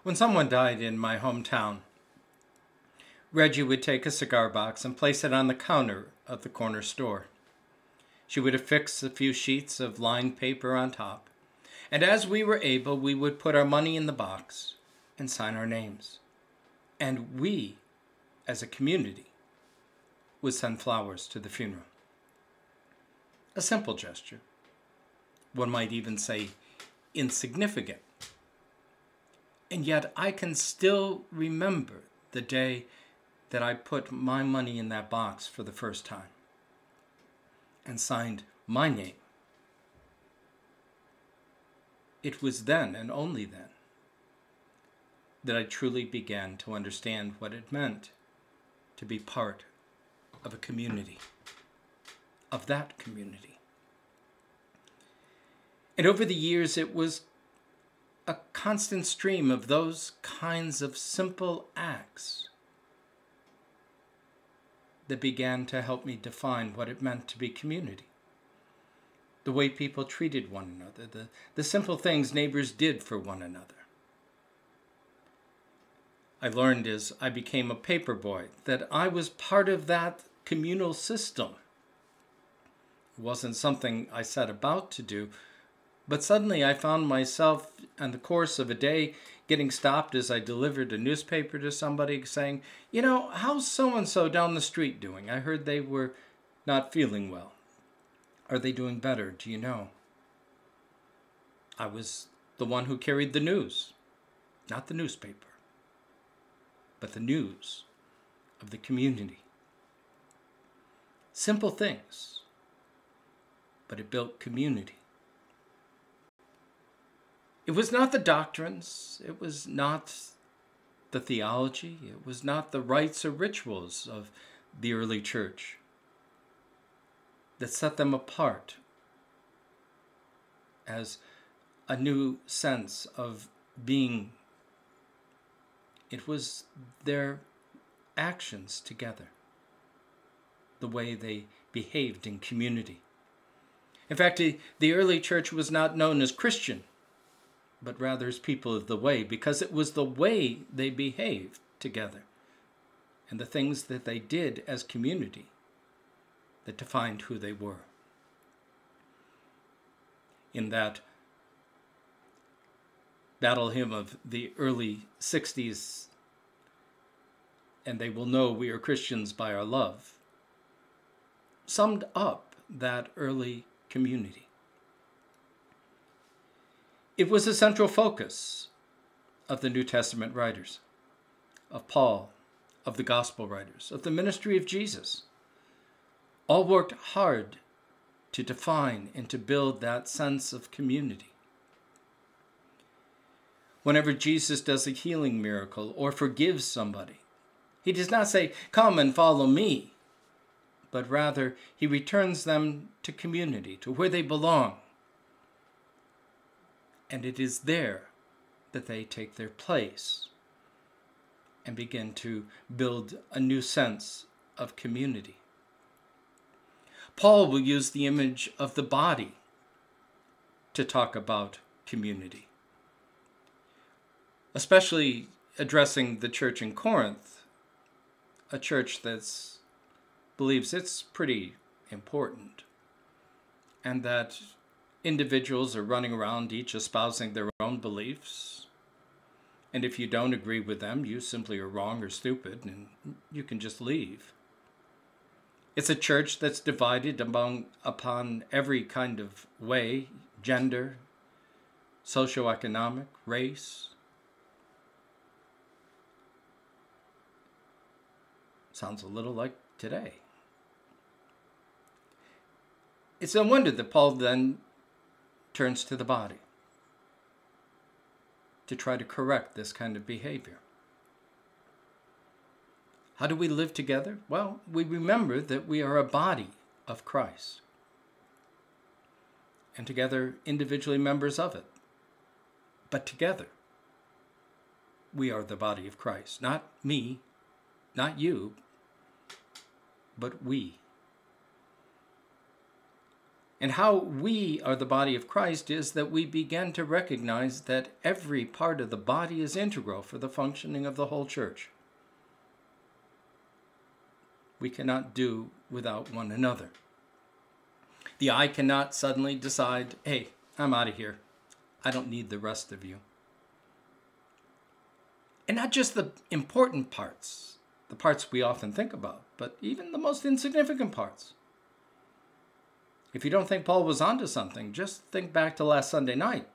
When someone died in my hometown, Reggie would take a cigar box and place it on the counter of the corner store. She would affix a few sheets of lined paper on top, and as we were able, we would put our money in the box and sign our names. And we, as a community, would send flowers to the funeral. A simple gesture. One might even say insignificant. And yet I can still remember the day that I put my money in that box for the first time and signed my name. It was then, and only then, that I truly began to understand what it meant to be part of a community, of that community. And over the years, it was a constant stream of those kinds of simple acts that began to help me define what it meant to be community. The way people treated one another, the simple things neighbors did for one another. I learned as I became a paper boy that I was part of that communal system. It wasn't something I set about to do, but suddenly I found myself in the course of a day getting stopped as I delivered a newspaper to somebody saying, how's so-and-so down the street doing? I heard they were not feeling well. Are they doing better? Do you know? I was the one who carried the news, not the newspaper, but the news of the community. Simple things, but it built community. It was not the doctrines, it was not the theology, it was not the rites or rituals of the early church that set them apart as a new sense of being. It was their actions together, the way they behaved in community. In fact, the early church was not known as Christian, but rather as people of the way, because it was the way they behaved together and the things that they did as community that defined who they were. In that battle hymn of the early 60s, "And they will know we are Christians by our love," summed up that early community. It was a central focus of the New Testament writers, of Paul, of the gospel writers, of the ministry of Jesus. All worked hard to define and to build that sense of community. Whenever Jesus does a healing miracle or forgives somebody, he does not say, "Come and follow me," but rather he returns them to community, to where they belong. And it is there that they take their place and begin to build a new sense of community. Paul will use the image of the body to talk about community, especially addressing the church in Corinth, a church that believes it's pretty important, and that individuals are running around each espousing their own beliefs. And if you don't agree with them, you simply are wrong or stupid, and you can just leave. It's a church that's divided upon every kind of way, gender, socioeconomic, race. Sounds a little like today. It's no wonder that Paul then turns to the body to try to correct this kind of behavior. How do we live together? Well, we remember that we are a body of Christ, and together individually members of it. But together, we are the body of Christ. Not me, not you, but we. And how we are the body of Christ is that we begin to recognize that every part of the body is integral for the functioning of the whole church. We cannot do without one another. The eye cannot suddenly decide, hey, I'm out of here. I don't need the rest of you. And not just the important parts, the parts we often think about, but even the most insignificant parts. If you don't think Paul was onto something, just think back to last Sunday night.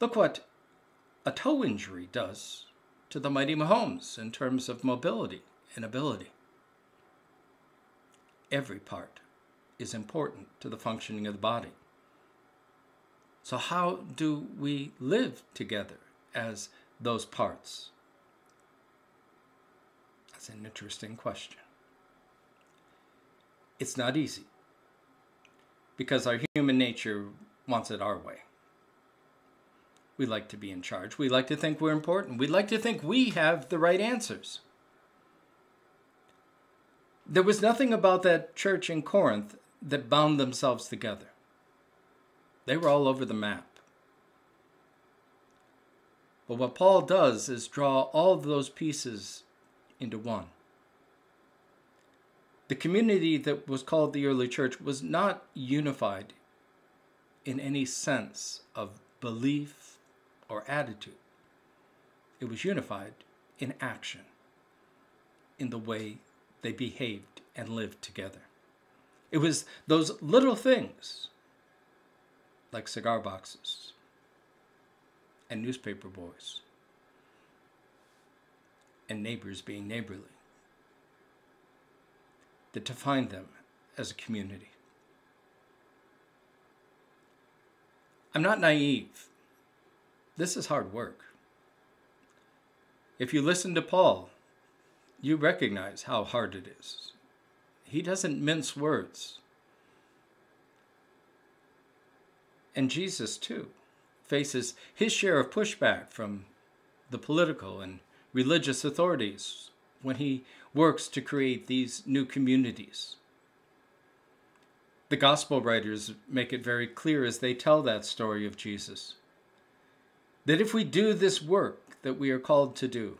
Look what a toe injury does to the mighty Mahomes in terms of mobility and ability. Every part is important to the functioning of the body. So how do we live together as those parts? That's an interesting question. It's not easy, because our human nature wants it our way. We like to be in charge. We like to think we're important. We like to think we have the right answers. There was nothing about that church in Corinth that bound themselves together. They were all over the map. But what Paul does is draw all of those pieces into one. The community that was called the early church was not unified in any sense of belief or attitude. It was unified in action, in the way they behaved and lived together. It was those little things, like cigar boxes and newspaper boys and neighbors being neighborly, that defined them as a community. I'm not naive. This is hard work. If you listen to Paul, you recognize how hard it is. He doesn't mince words. And Jesus, too, faces his share of pushback from the political and religious authorities when he works to create these new communities. The gospel writers make it very clear as they tell that story of Jesus, that if we do this work that we are called to do,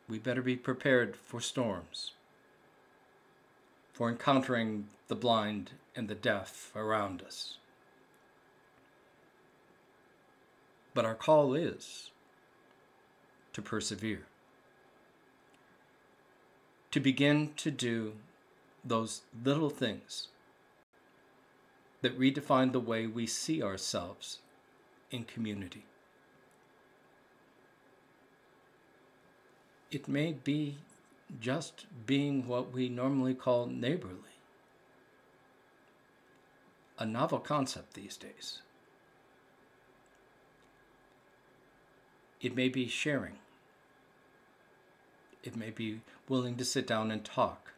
we better be prepared for storms, for encountering the blind and the deaf around us. But our call is to persevere, to begin to do those little things that redefine the way we see ourselves in community. It may be just being what we normally call neighborly, a novel concept these days. It may be sharing. It may be willing to sit down and talk.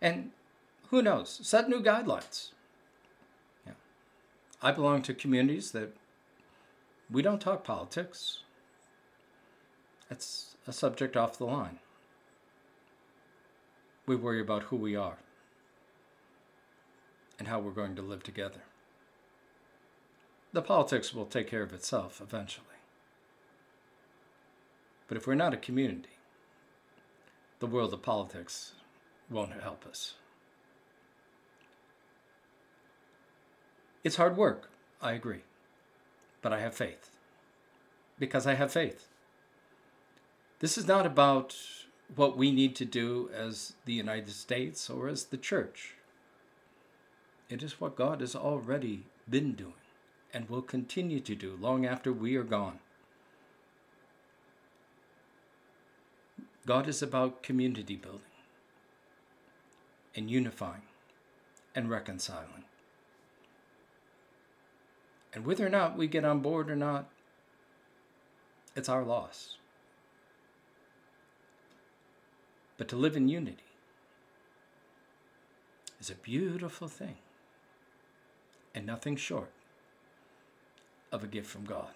And who knows, set new guidelines. Yeah. I belong to communities that we don't talk politics. That's a subject off the line. We worry about who we are and how we're going to live together. The politics will take care of itself eventually. But if we're not a community, the world of politics won't help us. It's hard work, I agree, but I have faith. Because I have faith. This is not about what we need to do as the United States or as the church. It is what God has already been doing and will continue to do long after we are gone. God is about community building and unifying and reconciling. And whether or not we get on board or not, it's our loss. But to live in unity is a beautiful thing and nothing short of a gift from God.